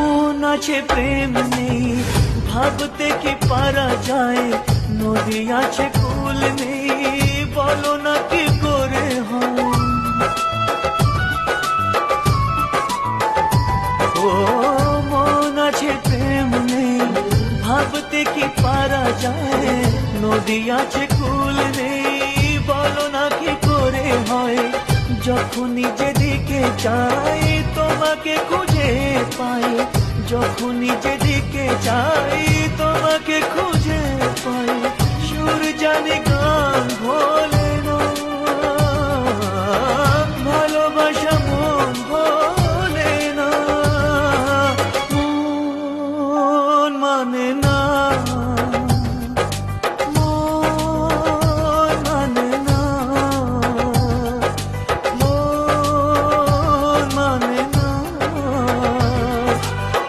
মন আছে প্রেম নেই, ভাবতে কি পারা যায়? নদী আছে কুল নেই, বলো না কি করে হয়? ও মন আছে প্রেম নেই, ভাবতে কি পারা যায়? নদী আছে কুল নেই, বলো না কি করে হয়? যখনই যেদিকে চাই তোমাকে খুঁজে পাই, যখনই যেদিকে চাই তোমাকে খুঁজে